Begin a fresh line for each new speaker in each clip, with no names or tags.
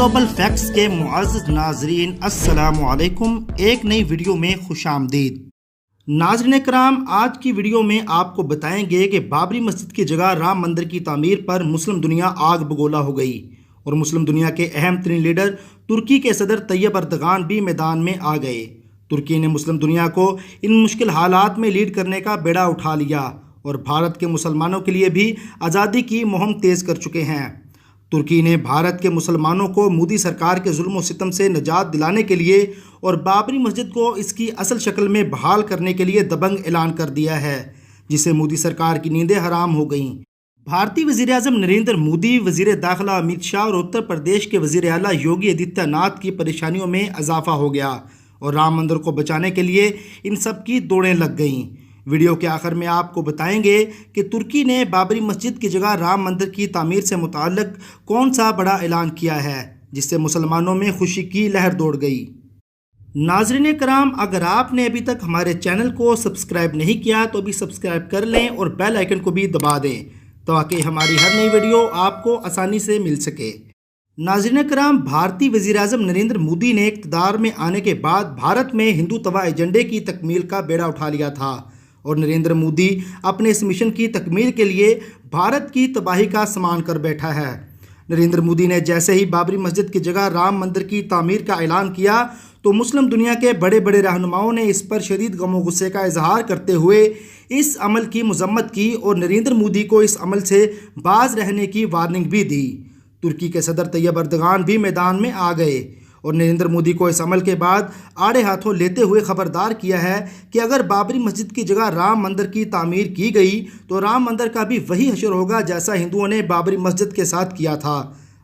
Global facts کے معزز ناظرین السلام علیکم، ایک نئی ویڈیو میں خوش آمدید۔ ناظرین کرام، آج کی ویڈیو میں آپ کو بتائیں گے کہ بابری مسجد کی جگہ رام مندر کی تعمیر پر مسلم دنیا آگ بگولا ہو گئی اور مسلم دنیا کے اہم ترین لیڈر ترکی کے صدر طیب اردغان بھی میدان میں آ گئے۔ ترکی نے مسلم دنیا کو ان مشکل حالات میں لیڈ کرنے کا بیڑا اٹھا لیا اور بھارت کے مسلمانوں کے لیے بھی آزادی کی مہم تیز کر چکے ہیں۔ ترکی نے بھارت کے مسلمانوں کو مودی سرکار کے ظلم و ستم سے نجات دلانے کے لیے اور بابری مسجد کو اس کی اصل شکل میں بحال کرنے کے لیے دبنگ اعلان کر دیا ہے، جسے مودی سرکار کی نیندیں حرام ہو گئیں۔ بھارتی وزیر اعظم نریندر مودی، وزیر داخلہ امت شاہ اور اتر پردیش کے وزیر اعلیٰ یوگی آدتیہ ناتھ کی پریشانیوں میں اضافہ ہو گیا اور رام مندر کو بچانے کے لیے ان سب کی دوڑیں لگ گئیں۔ ویڈیو کے آخر میں آپ کو بتائیں گے کہ ترکی نے بابری مسجد کی جگہ رام مندر کی تعمیر سے متعلق کون سا بڑا اعلان کیا ہے، جس سے مسلمانوں میں خوشی کی لہر دوڑ گئی۔ ناظرین کرام، اگر آپ نے ابھی تک ہمارے چینل کو سبسکرائب نہیں کیا تو ابھی سبسکرائب کر لیں اور بیل آئیکن کو بھی دبا دیں تاکہ ہماری ہر نئی ویڈیو آپ کو آسانی سے مل سکے۔ ناظرین کرام، بھارتی وزیر اعظم نریندر مودی نے اقتدار میں آنے کے بعد بھارت میں ہندو توا ایجنڈے کی تکمیل کا بیڑا اٹھا لیا تھا اور نریندر مودی اپنے اس مشن کی تکمیل کے لیے بھارت کی تباہی کا سامان کر بیٹھا ہے۔ نریندر مودی نے جیسے ہی بابری مسجد کی جگہ رام مندر کی تعمیر کا اعلان کیا تو مسلم دنیا کے بڑے بڑے رہنماؤں نے اس پر شدید غم و غصے کا اظہار کرتے ہوئے اس عمل کی مذمت کی اور نریندر مودی کو اس عمل سے باز رہنے کی وارننگ بھی دی۔ ترکی کے صدر طیب اردغان بھی میدان میں آ گئے اور نریندر مودی کو اس عمل کے بعد آڑے ہاتھوں لیتے ہوئے خبردار کیا ہے کہ اگر بابری مسجد کی جگہ رام مندر کی تعمیر کی گئی تو رام مندر کا بھی وہی حشر ہوگا جیسا ہندوؤں نے بابری مسجد کے ساتھ کیا تھا۔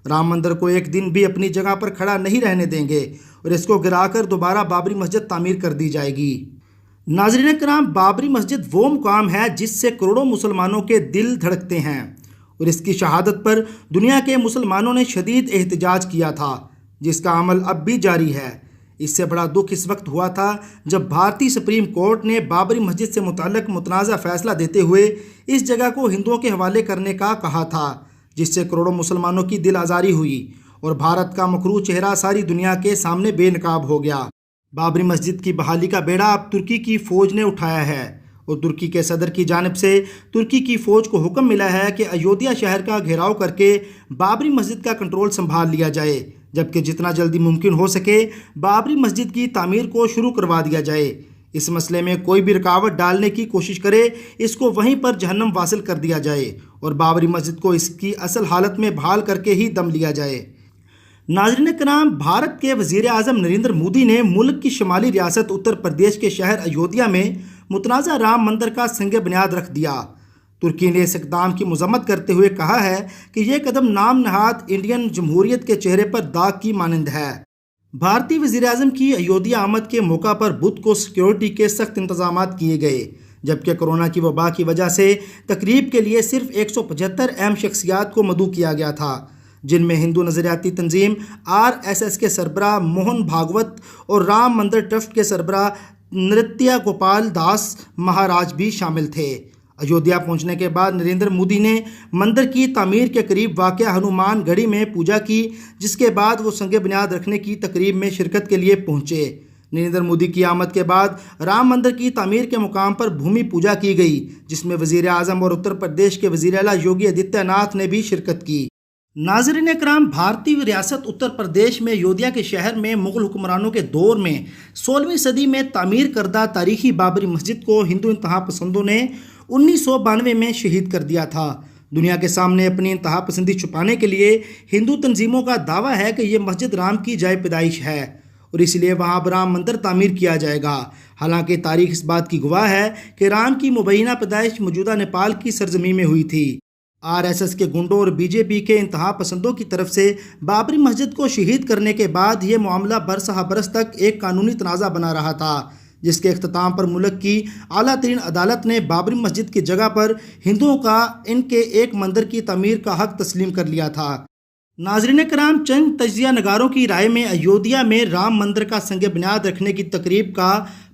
رام مندر کو ایک دن بھی اپنی جگہ پر کھڑا نہیں رہنے دیں گے اور اس کو گرا کر دوبارہ بابری مسجد تعمیر کر دی جائے گی۔ ناظرین کرام، بابری مسجد وہ مقام ہے جس سے کروڑوں مسلمانوں کے دل دھڑکتے ہیں اور اس کی شہادت پر دنیا کے مسلمانوں نے شدید احتجاج کیا تھا، جس کا عمل اب بھی جاری ہے۔ اس سے بڑا دکھ اس وقت ہوا تھا جب بھارتی سپریم کورٹ نے بابری مسجد سے متعلق متنازع فیصلہ دیتے ہوئے اس جگہ کو ہندوؤں کے حوالے کرنے کا کہا تھا، جس سے کروڑوں مسلمانوں کی دل آزاری ہوئی اور بھارت کا مکروہ چہرہ ساری دنیا کے سامنے بے نقاب ہو گیا۔ بابری مسجد کی بحالی کا بیڑا اب ترکی کی فوج نے اٹھایا ہے اور ترکی کے صدر کی جانب سے ترکی کی فوج کو حکم ملا ہے کہ ایودھیا شہر کا گھیراؤ کر کے بابری مسجد کا کنٹرول سنبھال لیا جائے، جبکہ جتنا جلدی ممکن ہو سکے بابری مسجد کی تعمیر کو شروع کروا دیا جائے۔ اس مسئلے میں کوئی بھی رکاوٹ ڈالنے کی کوشش کرے، اس کو وہیں پر جہنم واصل کر دیا جائے اور بابری مسجد کو اس کی اصل حالت میں بحال کر کے ہی دم لیا جائے۔ ناظرین کرام، بھارت کے وزیر اعظم نریندر مودی نے ملک کی شمالی ریاست اتر پردیش کے شہر ایودھیا میں متنازع رام مندر کا سنگ بنیاد رکھ دیا۔ ترکی نے اس اقدام کی مذمت کرتے ہوئے کہا ہے کہ یہ قدم نام نہاد انڈین جمہوریت کے چہرے پر داغ کی مانند ہے۔ بھارتی وزیر اعظم کی ایودھیا آمد کے موقع پر بدھ کو سیکیورٹی کے سخت انتظامات کیے گئے، جبکہ کورونا کی وبا کی وجہ سے تقریب کے لیے صرف 175 اہم شخصیات کو مدعو کیا گیا تھا، جن میں ہندو نظریاتی تنظیم RSS کے سربراہ موہن بھاگوت اور رام مندر ٹرسٹ کے سربراہ نرتیہ گوپال داس مہاراج بھی شامل تھے۔ ایودھیا پہنچنے کے بعد نریندر مودی نے مندر کی تعمیر کے قریب واقع ہنومان گڑھی میں پوجا کی، جس کے بعد وہ سنگ بنیاد رکھنے کی تقریب میں شرکت کے لیے پہنچے۔ نریندر مودی کی آمد کے بعد رام مندر کی تعمیر کے مقام پر بھومی پوجا کی گئی، جس میں وزیر اعظم اور اتر پردیش کے وزیر اعلیٰ یوگی آدتیہ ناتھ نے بھی شرکت کی۔ ناظرین کرام، بھارتی ریاست اتر پردیش میں ایودھیا کے شہر میں مغل حکمرانوں کے دور میں 16ویں صدی میں تعمیر کردہ تاریخی بابری مسجد کو ہندو انتہا پسندوں نے 1992 میں شہید کر دیا تھا۔ دنیا کے سامنے اپنی انتہا پسندی چھپانے کے لیے ہندو تنظیموں کا دعویٰ ہے کہ یہ مسجد رام کی جائے پیدائش ہے اور اس لیے وہاں اب رام مندر تعمیر کیا جائے گا، حالانکہ تاریخ اس بات کی گواہ ہے کہ رام کی مبینہ پیدائش موجودہ نیپال کی سرزمین میں ہوئی تھی۔ RSS کے گنڈوں اور BJP کے انتہا پسندوں کی طرف سے بابری مسجد کو شہید کرنے کے بعد یہ معاملہ برسہ برس تک ایک قانونی تنازع بنا رہا تھا، جس کے اختتام پر ملک کی اعلیٰ ترین عدالت نے بابری مسجد کی جگہ پر ہندوؤں کا ان کے ایک مندر کی تعمیر کا حق تسلیم کر لیا تھا۔ ناظرین کرام، چند تجزیہ نگاروں کی رائے میں ایودھیا میں رام مندر کا سنگ بنیاد رکھنے کی تقریب کا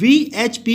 VHP